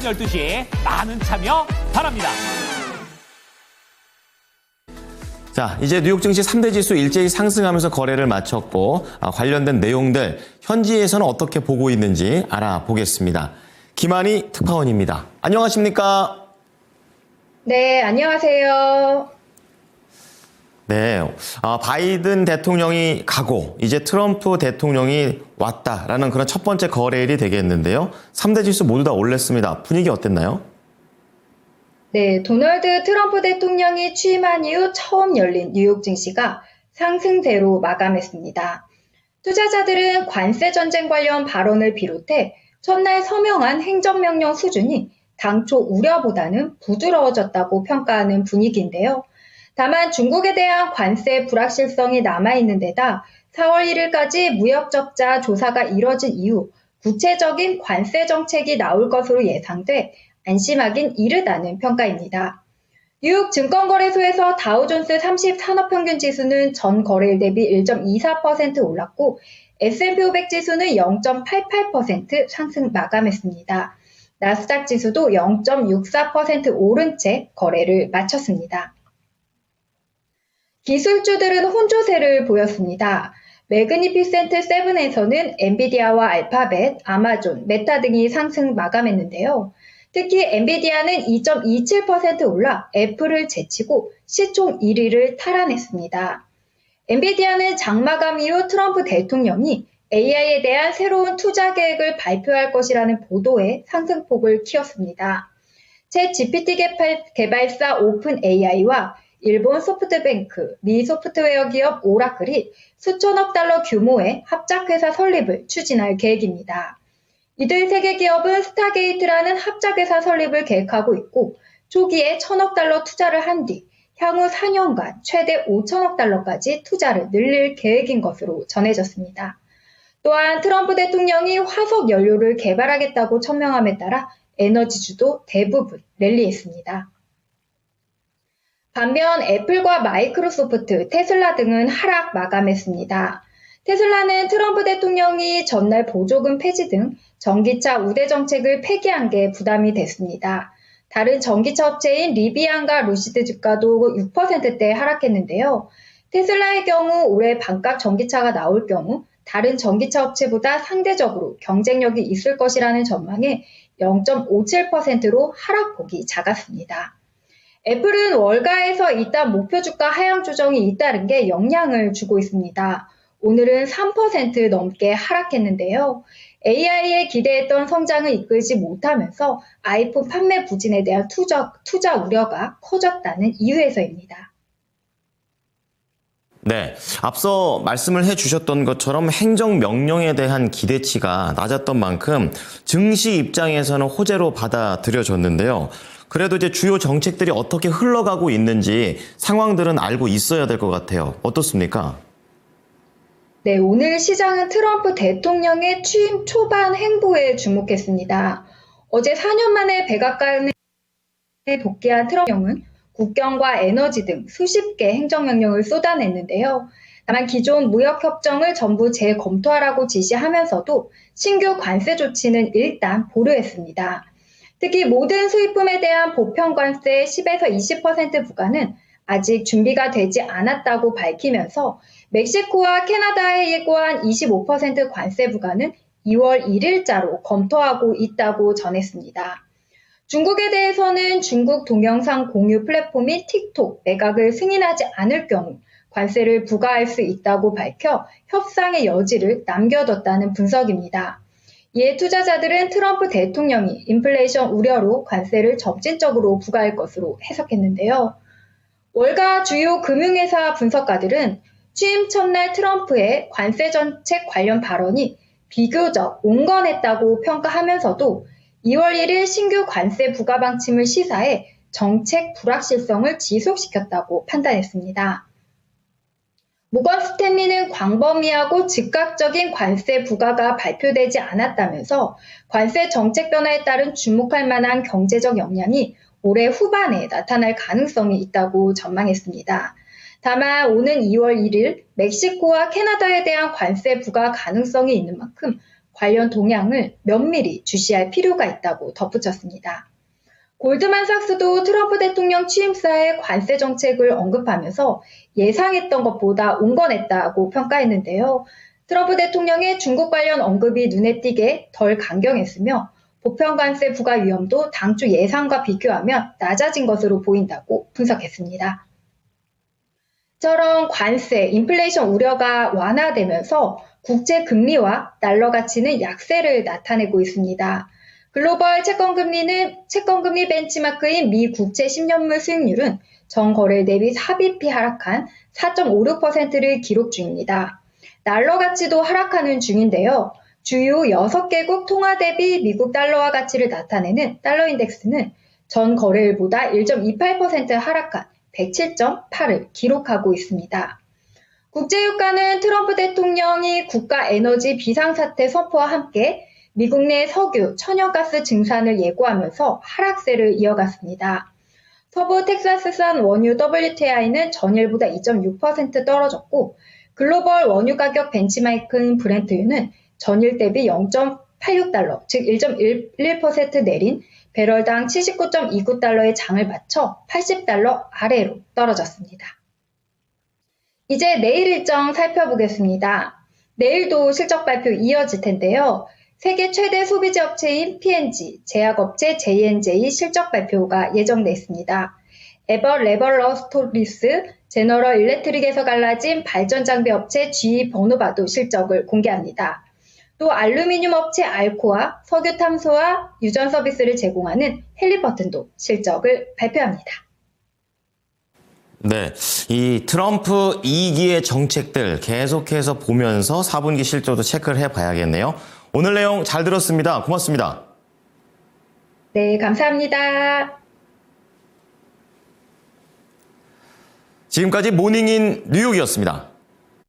12시에 많은 참여 바랍니다. 자, 이제 뉴욕 증시 3대 지수 일제히 상승하면서 거래를 마쳤고 관련된 내용들 현지에서는 어떻게 보고 있는지 알아보겠습니다. 김한희 특파원입니다. 안녕하십니까? 네, 안녕하세요. 네, 바이든 대통령이 가고 이제 트럼프 대통령이 왔다라는 그런 첫 번째 거래일이 되겠는데요. 3대 지수 모두 다 올랐습니다. 분위기 어땠나요? 네, 도널드 트럼프 대통령이 취임한 이후 처음 열린 뉴욕 증시가 상승세로 마감했습니다. 투자자들은 관세 전쟁 관련 발언을 비롯해 첫날 서명한 행정명령 수준이 당초 우려보다는 부드러워졌다고 평가하는 분위기인데요. 다만 중국에 대한 관세 불확실성이 남아있는 데다 4월 1일까지 무역적자 조사가 이뤄진 이후 구체적인 관세 정책이 나올 것으로 예상돼 안심하긴 이르다는 평가입니다. 뉴욕 증권거래소에서 다우존스 30 산업평균 지수는 전 거래일 대비 1.24% 올랐고 S&P 500 지수는 0.88% 상승 마감했습니다. 나스닥 지수도 0.64% 오른 채 거래를 마쳤습니다. 기술주들은 혼조세를 보였습니다. 매그니피센트 7에서는 엔비디아와 알파벳, 아마존, 메타 등이 상승 마감했는데요. 특히 엔비디아는 2.27% 올라 애플을 제치고 시총 1위를 탈환했습니다. 엔비디아는 장마감 이후 트럼프 대통령이 AI에 대한 새로운 투자 계획을 발표할 것이라는 보도에 상승폭을 키웠습니다. 챗 GPT 개발사 오픈 AI와 일본 소프트뱅크, 미 소프트웨어 기업 오라클이 수천억 달러 규모의 합작회사 설립을 추진할 계획입니다. 이들 세 개 기업은 스타게이트라는 합작회사 설립을 계획하고 있고 초기에 1,000억 달러 투자를 한 뒤 향후 4년간 최대 5천억 달러까지 투자를 늘릴 계획인 것으로 전해졌습니다. 또한 트럼프 대통령이 화석 연료를 개발하겠다고 천명함에 따라 에너지주도 대부분 랠리했습니다. 반면 애플과 마이크로소프트, 테슬라 등은 하락 마감했습니다. 테슬라는 트럼프 대통령이 전날 보조금 폐지 등 전기차 우대 정책을 폐기한 게 부담이 됐습니다. 다른 전기차 업체인 리비안과 루시드 주가도 6%대 하락했는데요. 테슬라의 경우 올해 반값 전기차가 나올 경우 다른 전기차 업체보다 상대적으로 경쟁력이 있을 것이라는 전망에 0.57%로 하락폭이 작았습니다. 애플은 월가에서 이따 목표 주가 하향 조정이 잇따른 게 영향을 주고 있습니다. 오늘은 3% 넘게 하락했는데요. AI에 기대했던 성장을 이끌지 못하면서 아이폰 판매 부진에 대한 투자 우려가 커졌다는 이유에서입니다. 네, 앞서 말씀을 해주셨던 것처럼 행정명령에 대한 기대치가 낮았던 만큼 증시 입장에서는 호재로 받아들여졌는데요. 그래도 이제 주요 정책들이 어떻게 흘러가고 있는지 상황들은 알고 있어야 될 것 같아요. 어떻습니까? 네, 오늘 시장은 트럼프 대통령의 취임 초반 행보에 주목했습니다. 어제 4년 만에 백악관에 복귀한 트럼프는 국경과 에너지 등 수십 개 행정명령을 쏟아냈는데요. 다만 기존 무역협정을 전부 재검토하라고 지시하면서도 신규 관세 조치는 일단 보류했습니다. 특히 모든 수입품에 대한 보편관세 10에서 20% 부과는 아직 준비가 되지 않았다고 밝히면서 멕시코와 캐나다에 예고한 25% 관세 부과는 2월 1일자로 검토하고 있다고 전했습니다. 중국에 대해서는 중국 동영상 공유 플랫폼인 틱톡 매각을 승인하지 않을 경우 관세를 부과할 수 있다고 밝혀 협상의 여지를 남겨뒀다는 분석입니다. 이에 투자자들은 트럼프 대통령이 인플레이션 우려로 관세를 점진적으로 부과할 것으로 해석했는데요. 월가 주요 금융회사 분석가들은 취임 첫날 트럼프의 관세 정책 관련 발언이 비교적 온건했다고 평가하면서도 2월 1일 신규 관세 부과 방침을 시사해 정책 불확실성을 지속시켰다고 판단했습니다. 모건 스탠리는 광범위하고 즉각적인 관세 부과가 발표되지 않았다면서 관세 정책 변화에 따른 주목할 만한 경제적 영향이 올해 후반에 나타날 가능성이 있다고 전망했습니다. 다만 오는 2월 1일 멕시코와 캐나다에 대한 관세 부과 가능성이 있는 만큼 관련 동향을 면밀히 주시할 필요가 있다고 덧붙였습니다. 골드만삭스도 트럼프 대통령 취임사의 관세 정책을 언급하면서 예상했던 것보다 온건했다고 평가했는데요. 트럼프 대통령의 중국 관련 언급이 눈에 띄게 덜 강경했으며 보편관세 부과 위험도 당초 예상과 비교하면 낮아진 것으로 보인다고 분석했습니다. 이처럼 관세, 인플레이션 우려가 완화되면서 국제 금리와 달러 가치는 약세를 나타내고 있습니다. 글로벌 채권금리 벤치마크인 미 국채 10년물 수익률은 전거래 대비 4bp 하락한 4.56%를 기록 중입니다. 달러 가치도 하락하는 중인데요. 주요 6개국 통화 대비 미국 달러화 가치를 나타내는 달러 인덱스는 전 거래일보다 1.28% 하락한 107.8을 기록하고 있습니다. 국제유가는 트럼프 대통령이 국가 에너지 비상사태 선포와 함께 미국 내 석유, 천연가스 증산을 예고하면서 하락세를 이어갔습니다. 서부 텍사스산 원유 WTI는 전일보다 2.6% 떨어졌고 글로벌 원유 가격 벤치마크인 브렌트유는 전일 대비 0.86달러, 즉 1.11% 내린 배럴당 79.29달러의 장을 마쳐 80달러 아래로 떨어졌습니다. 이제 내일 일정 살펴보겠습니다. 내일도 실적 발표 이어질 텐데요. 세계 최대 소비재 업체인 P&G, 제약업체 J&J 실적 발표가 예정돼 있습니다. 에버 레버러스토리스, 제너럴 일렉트릭에서 갈라진 발전장비 업체 GE 버누바도 실적을 공개합니다. 또 알루미늄 업체 알코아, 석유 탐소와 유전 서비스를 제공하는 헬리버튼도 실적을 발표합니다. 네, 이 트럼프 2기의 정책들 계속해서 보면서 4분기 실적도 체크를 해봐야겠네요. 오늘 내용 잘 들었습니다. 고맙습니다. 네, 감사합니다. 지금까지 모닝인 뉴욕이었습니다.